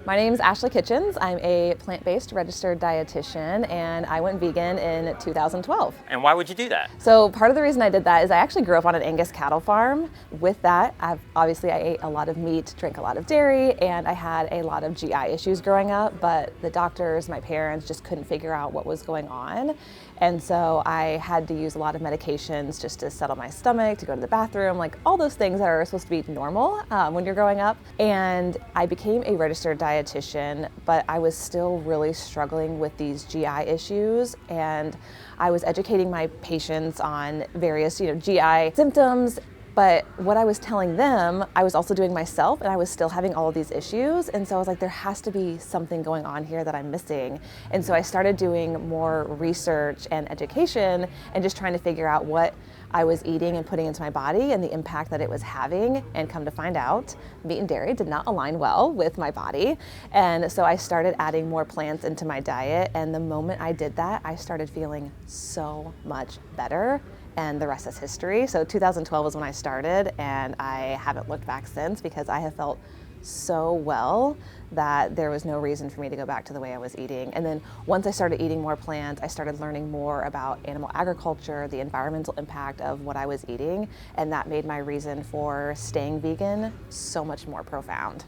My name is Ashley Kitchens. I'm a plant-based registered dietitian, and I went vegan in 2012. And why would you do that? So part of the reason I did that is I actually grew up on an Angus cattle farm. With that, I ate a lot of meat, drank a lot of dairy, and I had a lot of GI issues growing up, but the doctors, my parents just couldn't figure out what was going on. And so I had to use a lot of medications just to settle my stomach, to go to the bathroom, like all those things that are supposed to be normal when you're growing up. And I became a registered dietitian, but I was still really struggling with these GI issues. And I was educating my patients on various, GI symptoms. But what I was telling them, I was also doing myself, and I was still having all of these issues. And so I was like, there has to be something going on here that I'm missing. And so I started doing more research and education and just trying to figure out what I was eating and putting into my body and the impact that it was having. And come to find out, meat and dairy did not align well with my body. And so I started adding more plants into my diet. And the moment I did that, I started feeling so much better. And the rest is history. So 2012 was when I started, and I haven't looked back since because I have felt so well that there was no reason for me to go back to the way I was eating. And then once I started eating more plants, I started learning more about animal agriculture, the environmental impact of what I was eating, and that made my reason for staying vegan so much more profound.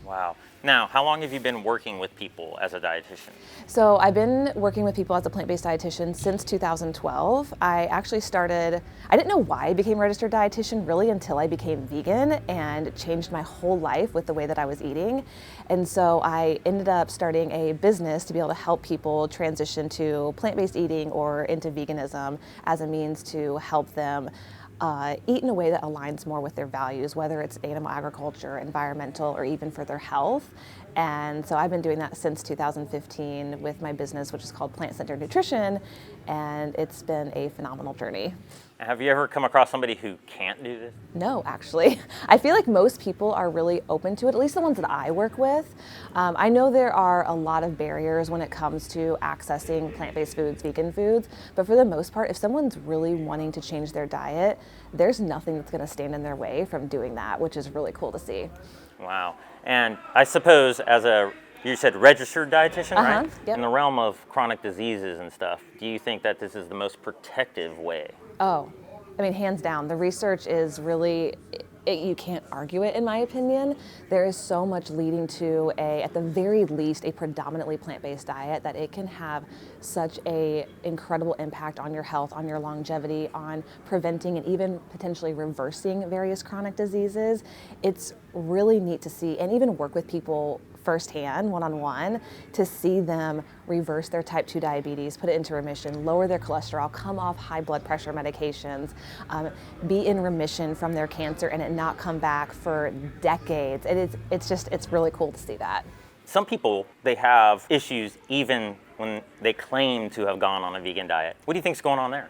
Wow. Now, how long have you been working with people as a dietitian? So I've been working with people as a plant-based dietitian since 2012. I didn't know why I became a registered dietitian really until I became vegan and changed my whole life with the way that I was eating. And so I ended up starting a business to be able to help people transition to plant-based eating or into veganism as a means to help them eat in a way that aligns more with their values, whether it's animal agriculture, environmental, or even for their health. And so I've been doing that since 2015 with my business, which is called Plant-Centered Nutrition, and it's been a phenomenal journey. Have you ever come across somebody who can't do this? No, actually. I feel like most people are really open to it, at least the ones that I work with. I know there are a lot of barriers when it comes to accessing plant-based foods, vegan foods, but for the most part, if someone's really wanting to change their diet, there's nothing that's going to stand in their way from doing that, which is really cool to see. Wow. And I suppose you said registered dietitian, right? Yep. In the realm of chronic diseases and stuff, do you think that this is the most protective way? Oh, I mean, hands down. The research is really, you can't argue it in my opinion. There is so much leading to at the very least, a predominantly plant-based diet that it can have such a incredible impact on your health, on your longevity, on preventing and even potentially reversing various chronic diseases. It's really neat to see and even work with people firsthand, one-on-one, to see them reverse their type 2 diabetes, put it into remission, lower their cholesterol, come off high blood pressure medications, be in remission from their cancer and it not come back for decades. It's really cool to see that. Some people, they have issues even when they claim to have gone on a vegan diet. What do you think's going on there?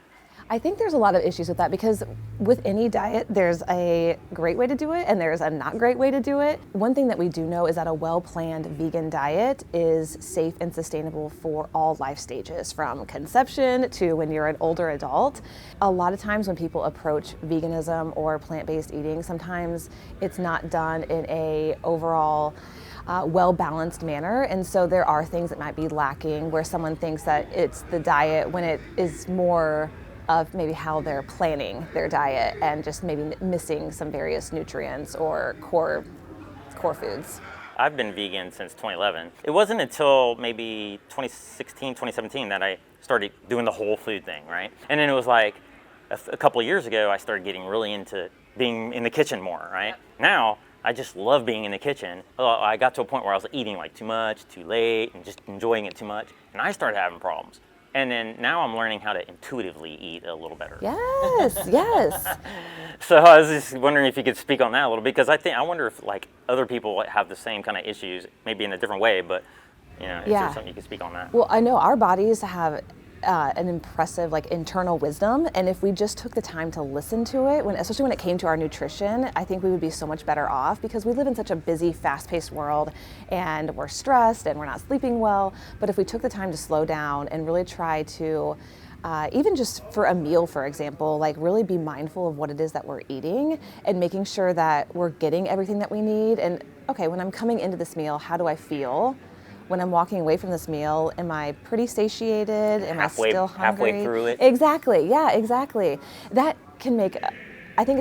I think there's a lot of issues with that because with any diet, there's a great way to do it and there's a not great way to do it. One thing that we do know is that a well-planned vegan diet is safe and sustainable for all life stages, from conception to when you're an older adult. A lot of times when people approach veganism or plant-based eating, sometimes it's not done in a overall well-balanced manner, and so there are things that might be lacking where someone thinks that it's the diet when it is more of maybe how they're planning their diet and just maybe missing some various nutrients or core foods. I've been vegan since 2011. It wasn't until maybe 2016, 2017 that I started doing the whole food thing, right? And then it was like a couple of years ago, I started getting really into being in the kitchen more, right? Now, I just love being in the kitchen. I got to a point where I was eating like too much, too late, and just enjoying it too much. And I started having problems. And then now I'm learning how to intuitively eat a little better. Yes, yes. So I was just wondering if you could speak on that a little bit, because I wonder if like other people have the same kind of issues, maybe in a different way, but is there something you could speak on that? Well, I know our bodies have an impressive internal wisdom, and if we just took the time to listen to it, especially when it came to our nutrition, I think we would be so much better off, because we live in such a busy, fast-paced world and we're stressed and we're not sleeping well. But if we took the time to slow down and really try to even just for a meal, for example, like really be mindful of what it is that we're eating and making sure that we're getting everything that we need. And okay, when I'm coming into this meal, how do I feel? When I'm walking away from this meal, am I pretty satiated? Am I still hungry? Halfway through it? Exactly, yeah, exactly. That can make, I think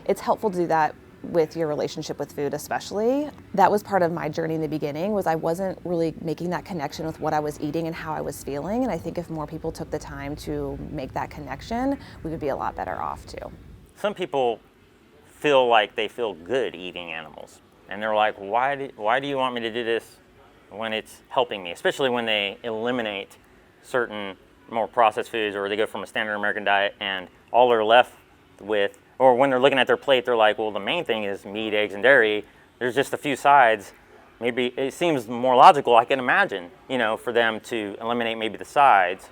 it's helpful to do that with your relationship with food especially. That was part of my journey in the beginning, was I wasn't really making that connection with what I was eating and how I was feeling. And I think if more people took the time to make that connection, we would be a lot better off too. Some people feel like they feel good eating animals. And they're like, why do you want me to do this when it's helping me? Especially when they eliminate certain more processed foods, or they go from a standard American diet and all they're left with, or when they're looking at their plate, they're like, well, the main thing is meat, eggs, and dairy. There's just a few sides. Maybe it seems more logical, I can imagine, for them to eliminate maybe the sides,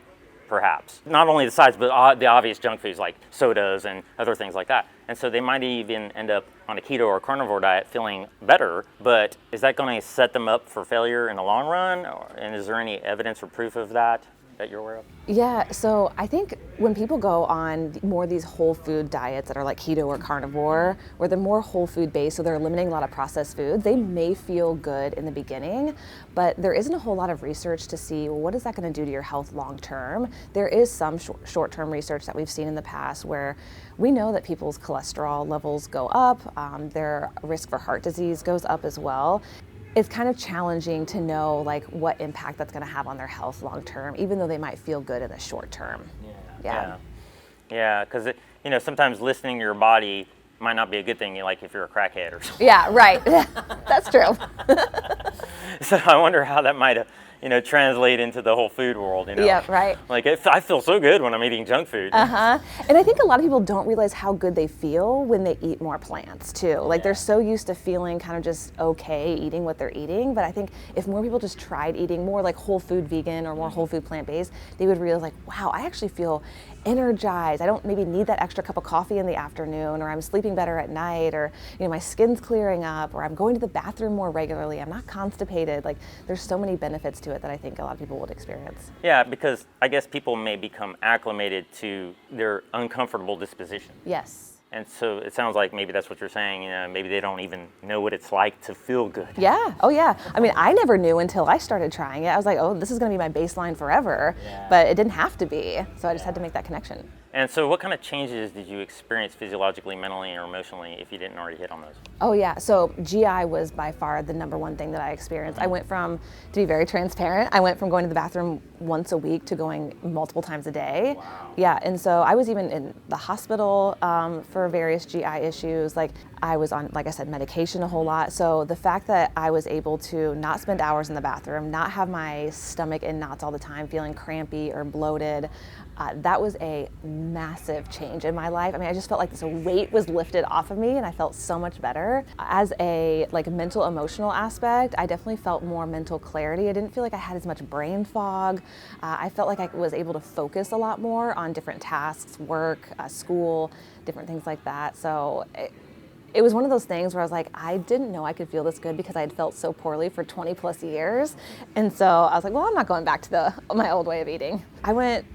perhaps. Not only the sides, but the obvious junk foods like sodas and other things like that. And so they might even end up on a keto or carnivore diet feeling better, but is that going to set them up for failure in the long run? And is there any evidence or proof of that you're aware of? Yeah, so I think when people go on more of these whole food diets that are like keto or carnivore, where they're more whole food based, so they're eliminating a lot of processed foods, they may feel good in the beginning, but there isn't a whole lot of research to see, well, what is that going to do to your health long term? There is some short-term research that we've seen in the past where we know that people's cholesterol levels go up, their risk for heart disease goes up as well. It's kind of challenging to know like what impact that's going to have on their health long term, even though they might feel good in the short term. Yeah, because sometimes listening to your body might not be a good thing, like if you're a crackhead or something. Yeah, right. That's true. So I wonder how that might translate into the whole food world. Yeah, right. Like I feel so good when I'm eating junk food. And I think a lot of people don't realize how good they feel when they eat more plants too. Like they're so used to feeling kind of just okay eating what they're eating, but I think if more people just tried eating more like whole food vegan or more whole food plant-based, they would realize like, wow, I actually feel energized. I don't maybe need that extra cup of coffee in the afternoon, or I'm sleeping better at night, or my skin's clearing up, or I'm going to the bathroom more regularly. I'm not constipated. Like there's so many benefits to it that I think a lot of people would experience. Yeah, because I guess people may become acclimated to their uncomfortable disposition. Yes. And so it sounds like maybe that's what you're saying. Maybe they don't even know what it's like to feel good. Yeah. Oh, yeah. I mean, I never knew until I started trying it. I was like, oh, this is going to be my baseline forever. Yeah. But it didn't have to be. So I just had to make that connection. And so what kind of changes did you experience physiologically, mentally, or emotionally if you didn't already hit on those? Oh, yeah. So GI was by far the number one thing that I experienced. I went from, to be very transparent, I went from going to the bathroom once a week to going multiple times a day. Wow. Yeah. And so I was even in the hospital for various GI issues. Like I was on, like I said, medication a whole lot. So the fact that I was able to not spend hours in the bathroom, not have my stomach in knots all the time, feeling crampy or bloated, that was a massive change in my life. I mean, I just felt like this weight was lifted off of me and I felt so much better. As a mental emotional aspect, I definitely felt more mental clarity. I didn't feel like I had as much brain fog. I felt like I was able to focus a lot more on different tasks, work, school, different things like that. So it was one of those things where I was like, I didn't know I could feel this good because I had felt so poorly for 20 plus years. And so I was like, well, I'm not going back to my old way of eating. I went,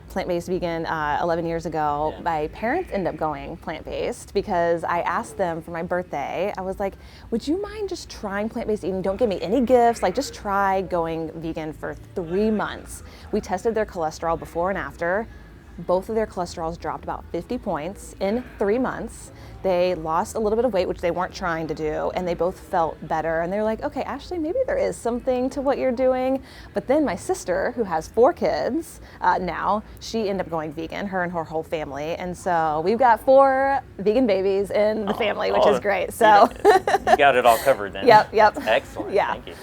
plant-based vegan 11 years ago. Yeah. My parents ended up going plant-based because I asked them for my birthday. I was like, would you mind just trying plant-based eating? Don't give me any gifts. Like just try going vegan for 3 months. We tested their cholesterol before and after. Both of their cholesterols dropped about 50 points in 3 months. They lost a little bit of weight, which they weren't trying to do, and they both felt better. And they're like, okay, Ashley, maybe there is something to what you're doing. But then my sister, who has 4 kids now, she ended up going vegan, her and her whole family. And so we've got 4 vegan babies in the family, which is great. So you got it all covered then. Yep. Excellent. Yeah. Thank you.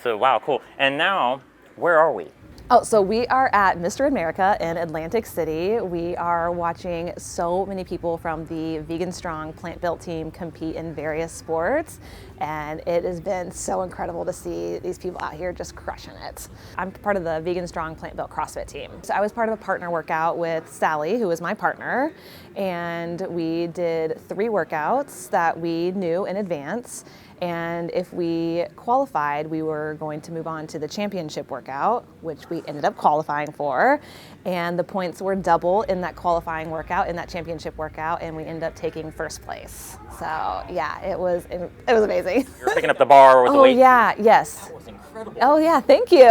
So, wow, cool. And now, where are we? Oh, so we are at Mr. America in Atlantic City. We are watching so many people from the Vegan Strong Plant Built team compete in various sports. And it has been so incredible to see these people out here just crushing it. I'm part of the Vegan Strong Plant Built CrossFit team. So I was part of a partner workout with Sally, who is my partner. And we did 3 workouts that we knew in advance. And if we qualified, we were going to move on to the championship workout, which we we ended up qualifying for. And the points were double in that qualifying workout, in that championship workout, and we ended up taking first place. So yeah, it was amazing. You're picking up the bar with the weight. Oh yeah, yes. That was incredible. Oh yeah, thank you.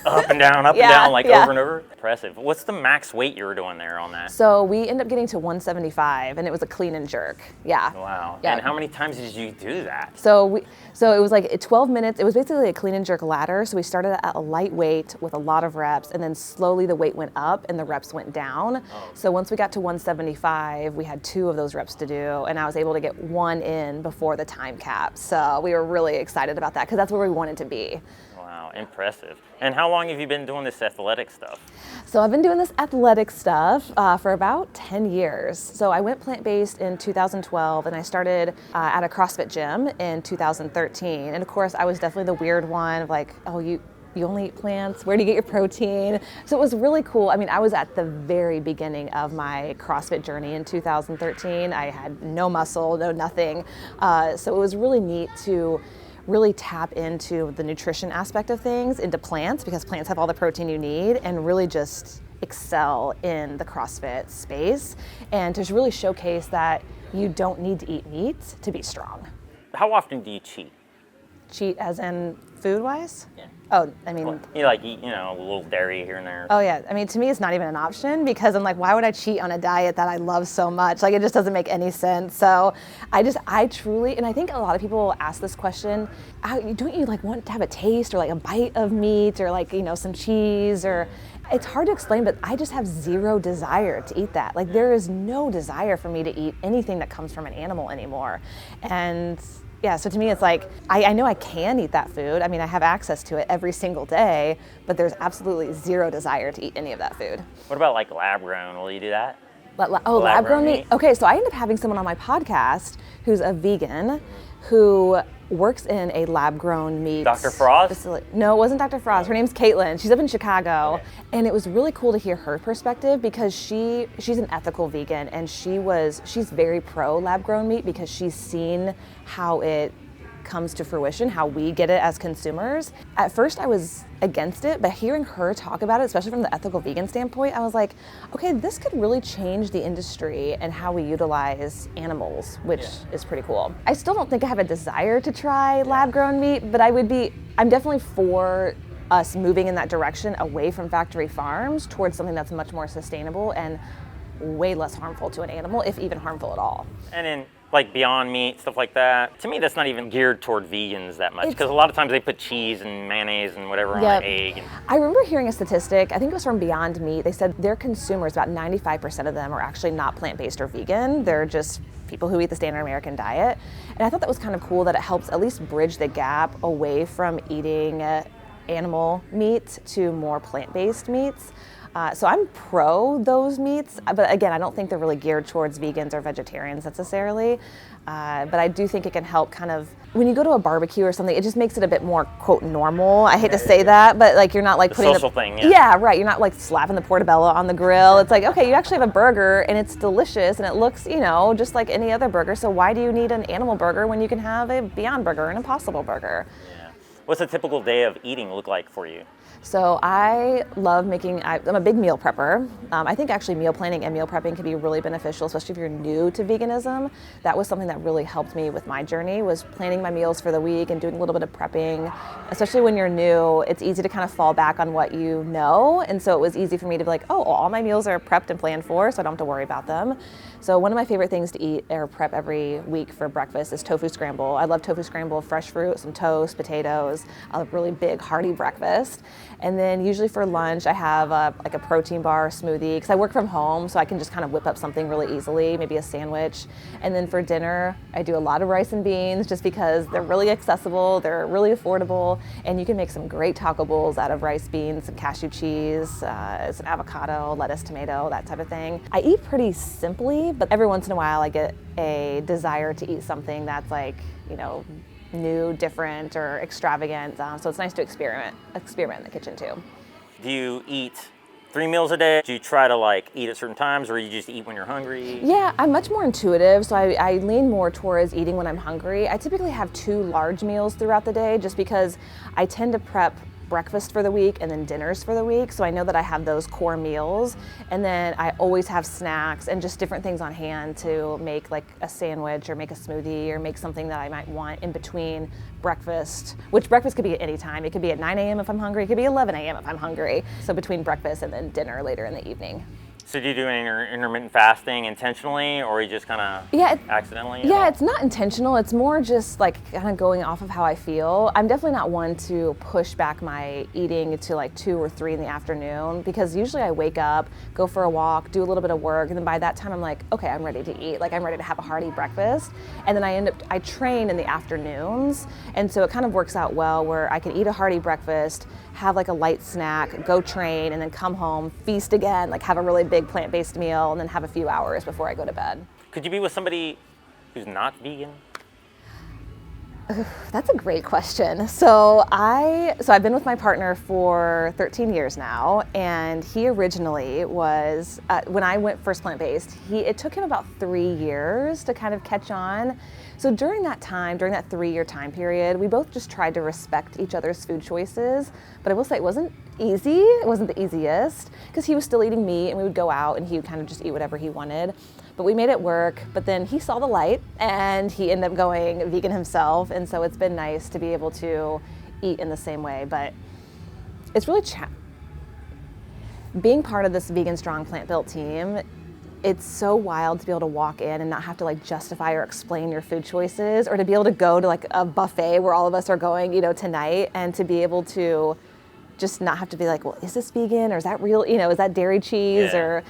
Up and down, over and over. Impressive. What's the max weight you were doing there on that? So we ended up getting to 175, and it was a clean and jerk. Yeah. Wow. Yeah. And how many times did you do that? So it was like 12 minutes. It was basically a clean and jerk ladder. So we started at a light weight with a lot of reps, and then slowly the weight went up and the reps went down. Oh. So once we got to 175, we had 2 of those reps to do, and I was able to get 1 in before the time cap. So we were really excited about that because that's where we wanted to be. Wow, impressive. And how long have you been doing this athletic stuff? So I've been doing this athletic stuff for about 10 years. So I went plant-based in 2012, and I started at a CrossFit gym in 2013. And of course, I was definitely the weird one of like, oh, you only eat plants? Where do you get your protein? So it was really cool. I mean, I was at the very beginning of my CrossFit journey in 2013. I had no muscle, no nothing. So it was really neat to really tap into the nutrition aspect of things, into plants, because plants have all the protein you need, and really just excel in the CrossFit space, and to really showcase that you don't need to eat meat to be strong. How often do you cheat? Cheat as in food-wise? Yeah. Oh, I mean... You like eat, a little dairy here and there. Oh yeah, I mean, to me it's not even an option, because I'm like, why would I cheat on a diet that I love so much? Like, it just doesn't make any sense. So I truly, and I think a lot of people ask this question, don't you like want to have a taste or like a bite of meat or like, some cheese or... It's hard to explain, but I just have zero desire to eat that. Like, there is no desire for me to eat anything that comes from an animal anymore. And yeah, so to me it's like, I know I can eat that food. I mean, I have access to it every single day, but there's absolutely zero desire to eat any of that food. What about like lab grown? Will you do that? Lab grown meat? Okay, so I ended up having someone on my podcast who's a vegan who works in a lab-grown meat Dr. Frost? facility. No, it wasn't Dr. Frost. Her name's Caitlin. She's up in Chicago. Okay. And it was really cool to hear her perspective, because she's an ethical vegan, and she's very pro lab-grown meat because she's seen how it comes to fruition, how we get it as consumers. At first I was against it, but hearing her talk about it, especially from the ethical vegan standpoint, I was like, okay, this could really change the industry and how we utilize animals, which is pretty cool. I still don't think I have a desire to try lab-grown meat, but I'm definitely for us moving in that direction, away from factory farms towards something that's much more sustainable and way less harmful to an animal, if even harmful at all. And in like Beyond Meat, stuff like that, to me that's not even geared toward vegans that much, because a lot of times they put cheese and mayonnaise and whatever on an egg. I remember hearing a statistic, I think it was from Beyond Meat, they said their consumers, about 95% of them are actually not plant-based or vegan, they're just people who eat the standard American diet. And I thought that was kind of cool that it helps at least bridge the gap away from eating animal meat to more plant-based meats. So I'm pro those meats, but again, I don't think they're really geared towards vegans or vegetarians necessarily. But I do think it can help kind of, when you go to a barbecue or something, it just makes it a bit more, quote, normal. I hate to say that, but like you're not like putting social thing, yeah, right. You're not like slapping the portobello on the grill. It's like, okay, you actually have a burger and it's delicious and it looks, just like any other burger. So why do you need an animal burger when you can have a Beyond Burger, an Impossible Burger? Yeah. What's a typical day of eating look like for you? So I love I'm a big meal prepper. I think actually meal planning and meal prepping can be really beneficial, especially if you're new to veganism. That was something that really helped me with my journey, was planning my meals for the week and doing a little bit of prepping. Especially when you're new, it's easy to kind of fall back on what you know. And so it was easy for me to be like, oh, all my meals are prepped and planned for, so I don't have to worry about them. So one of my favorite things to eat or prep every week for breakfast is tofu scramble. I love tofu scramble, fresh fruit, some toast, potatoes, a really big hearty breakfast. And then usually for lunch, I have like a protein bar, smoothie, because I work from home, so I can just kind of whip up something really easily, maybe a sandwich. And then for dinner, I do a lot of rice and beans, just because they're really accessible, they're really affordable, and you can make some great taco bowls out of rice, beans, some cashew cheese, some avocado, lettuce, tomato, that type of thing. I eat pretty simply, but every once in a while I get a desire to eat something that's like, new, different, or extravagant. So it's nice to experiment in the kitchen too. Do you eat 3 meals a day? Do you try to like eat at certain times, or you just eat when you're hungry? Yeah, I'm much more intuitive, so I lean more towards eating when I'm hungry. I typically have 2 large meals throughout the day, just because I tend to prep breakfast for the week and then dinners for the week. So I know that I have those core meals, and then I always have snacks and just different things on hand to make like a sandwich or make a smoothie or make something that I might want in between breakfast, which breakfast could be at any time. It could be at 9 a.m. if I'm hungry, it could be 11 a.m. if I'm hungry. So between breakfast and then dinner later in the evening. So do you do any intermittent fasting intentionally, or you just kind of accidentally? Yeah, it's not intentional. It's more just like kind of going off of how I feel. I'm definitely not one to push back my eating to like 2 or 3 in the afternoon, because usually I wake up, go for a walk, do a little bit of work, and then by that time I'm like, okay, I'm ready to eat. Like I'm ready to have a hearty breakfast. And then I train in the afternoons. And so it kind of works out well where I can eat a hearty breakfast, have like a light snack, go train, and then come home, feast again, like have a really big plant-based meal, and then have a few hours before I go to bed. Could you be with somebody who's not vegan? That's a great question. So I've been with my partner for 13 years now, and he originally was, when I went first plant-based, it took him about 3 years to kind of catch on. So during that time, during that 3-year time period, we both just tried to respect each other's food choices. But I will say it wasn't easy. It wasn't the easiest, because he was still eating meat and we would go out and he would kind of just eat whatever he wanted. But we made it work. But then he saw the light and he ended up going vegan himself. And so it's been nice to be able to eat in the same way. But it's really being part of this Vegan Strong Plant Built team. It's so wild to be able to walk in and not have to like justify or explain your food choices, or to be able to go to like a buffet where all of us are going, tonight, and to be able to just not have to be like, well, is this vegan, or is that real, is that dairy cheese, or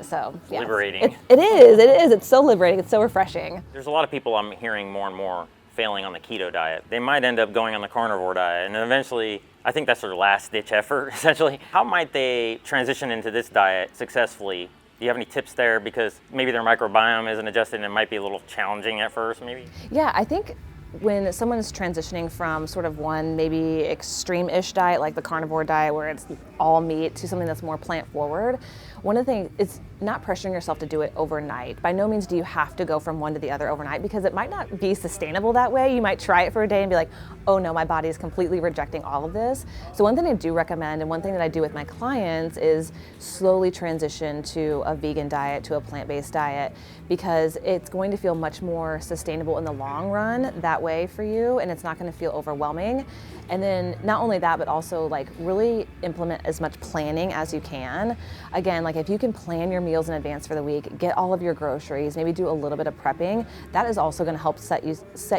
so. Yeah, liberating. It is. It's so liberating. It's so refreshing. There's a lot of people I'm hearing more and more failing on the keto diet. They might end up going on the carnivore diet, and then eventually, I think that's their last ditch effort, essentially. How might they transition into this diet successfully? Do you have any tips there? Because maybe their microbiome isn't adjusted and it might be a little challenging at first, maybe? Yeah, I think when someone is transitioning from sort of one maybe extreme-ish diet, like the carnivore diet where it's all meat, to something that's more plant-forward, one of the things is not pressuring yourself to do it overnight. By no means do you have to go from one to the other overnight, because it might not be sustainable that way. You might try it for a day and be like, oh no, my body is completely rejecting all of this. So one thing I do recommend, and one thing that I do with my clients, is slowly transition to a vegan diet, to a plant-based diet, because it's going to feel much more sustainable in the long run that way for you, and it's not going to feel overwhelming. And then not only that, but also like really implement as much planning as you can. Again, like if you can plan your meals in advance for the week, get all of your groceries, maybe do a little bit of prepping, that is also going to help set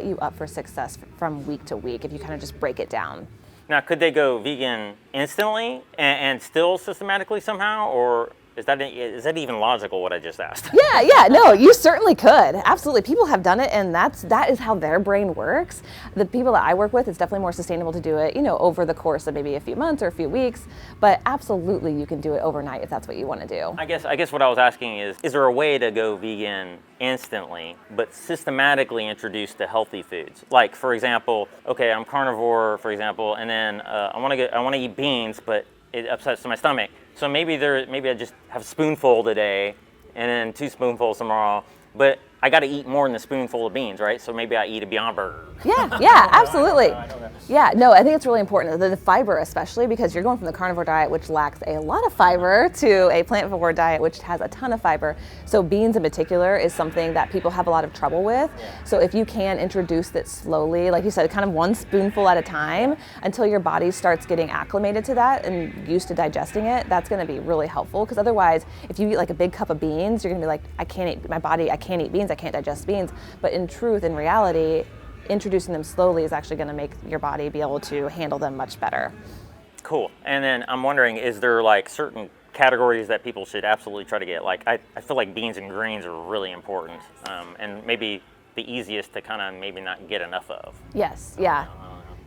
you up for success from week to week if you kind of just break it down. Now, could they go vegan instantly and still systematically somehow, or is that even logical, what I just asked? Yeah, no, you certainly could. Absolutely. People have done it, and that is how their brain works. The people that I work with, it's definitely more sustainable to do it, over the course of maybe a few months or a few weeks, but absolutely you can do it overnight if that's what you want to do. I guess what I was asking is there a way to go vegan instantly, but systematically introduce the healthy foods? Like, for example, okay, I'm carnivore, for example, and then I want to eat beans, but it upsets my stomach. So maybe I just have a spoonful today and then 2 spoonfuls tomorrow, but I got to eat more than a spoonful of beans, right? So maybe I eat a Beyond Burger. Yeah, absolutely. Yeah, no, I think it's really important. The fiber especially, because you're going from the carnivore diet, which lacks a lot of fiber, to a plant-forward diet, which has a ton of fiber. So beans in particular is something that people have a lot of trouble with. So if you can introduce it slowly, like you said, kind of 1 spoonful at a time until your body starts getting acclimated to that and used to digesting it, that's going to be really helpful. Because otherwise, if you eat like a big cup of beans, you're going to be like, I can't eat beans, I can't digest beans. But in truth, in reality, introducing them slowly is actually going to make your body be able to handle them much better. Cool. And then I'm wondering, is there like certain categories that people should absolutely try to get? Like I feel like beans and greens are really important, and maybe the easiest to kind of maybe not get enough of. Yes, yeah.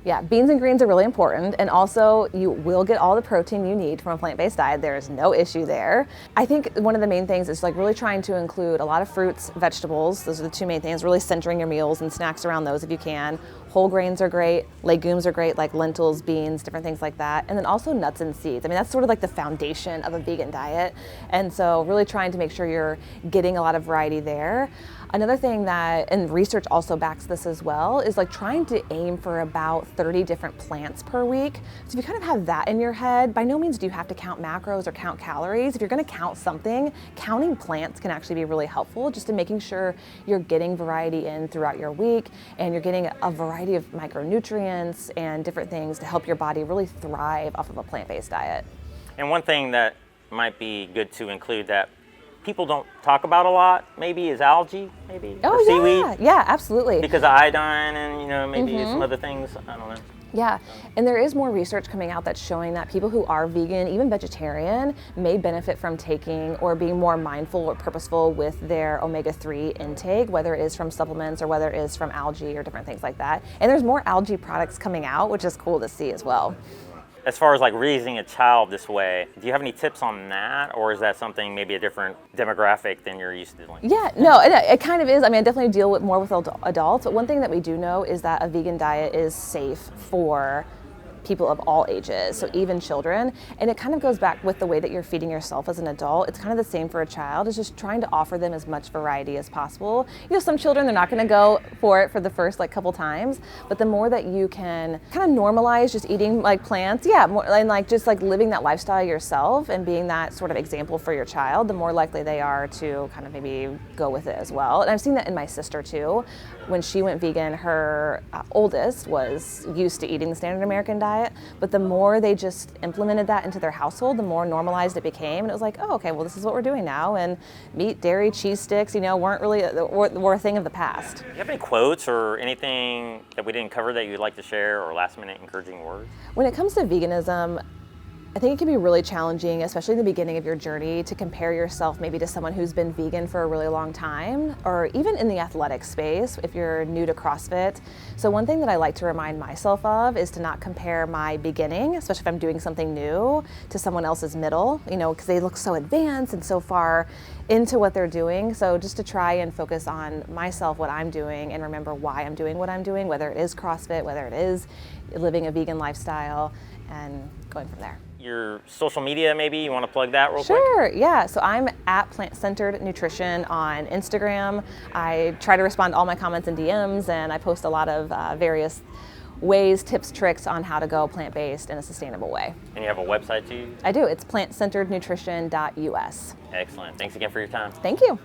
Yeah, beans and greens are really important, and also you will get all the protein you need from a plant-based diet. There is no issue there. I think one of the main things is like really trying to include a lot of fruits, vegetables. Those are the 2 main things, really centering your meals and snacks around those if you can. Whole grains are great, legumes are great, like lentils, beans, different things like that. And then also nuts and seeds. I mean, that's sort of like the foundation of a vegan diet. And so really trying to make sure you're getting a lot of variety there. Another thing that, and research also backs this as well, is like trying to aim for about 30 different plants per week. So if you kind of have that in your head, by no means do you have to count macros or count calories. If you're going to count something, counting plants can actually be really helpful, just in making sure you're getting variety in throughout your week, and you're getting a variety of micronutrients and different things to help your body really thrive off of a plant-based diet. And one thing that might be good to include that people don't talk about a lot, maybe, is algae, maybe, or seaweed. Yeah, absolutely. Because of iodine and, maybe some other things, I don't know. Yeah, and there is more research coming out that's showing that people who are vegan, even vegetarian, may benefit from taking or being more mindful or purposeful with their omega-3 intake, whether it is from supplements or whether it is from algae or different things like that. And there's more algae products coming out, which is cool to see as well. As far as like raising a child this way, do you have any tips on that, or is that something maybe a different demographic than you're used to dealing with? Yeah, no, it kind of is. I mean, I definitely deal with more with adults, but one thing that we do know is that a vegan diet is safe for people of all ages, so even children. And it kind of goes back with the way that you're feeding yourself as an adult. It's kind of the same for a child. It's just trying to offer them as much variety as possible. Some children, they're not going to go for it for the first couple times, but the more that you can kind of normalize just eating plants, and just living that lifestyle yourself and being that sort of example for your child, the more likely they are to kind of maybe go with it as well. And I've seen that in my sister too. When she went vegan, her oldest was used to eating the standard American diet, but the more they just implemented that into their household, the more normalized it became. And it was like, oh, okay, well, this is what we're doing now. And meat, dairy, cheese sticks, weren't really were a thing of the past. Do you have any quotes or anything that we didn't cover that you'd like to share, or last minute encouraging words? When it comes to veganism, I think it can be really challenging, especially in the beginning of your journey, to compare yourself maybe to someone who's been vegan for a really long time, or even in the athletic space if you're new to CrossFit. So one thing that I like to remind myself of is to not compare my beginning, especially if I'm doing something new, to someone else's middle, because they look so advanced and so far into what they're doing. So just to try and focus on myself, what I'm doing, and remember why I'm doing what I'm doing, whether it is CrossFit, whether it is living a vegan lifestyle, and going from there. Your social media, maybe you want to plug that real quick? Sure, yeah. So I'm at Plant Centered Nutrition on Instagram. I try to respond to all my comments and DMs, and I post a lot of various ways, tips, tricks on how to go plant-based in a sustainable way. And you have a website too? I do. It's plantcenterednutrition.us. Excellent. Thanks again for your time. Thank you.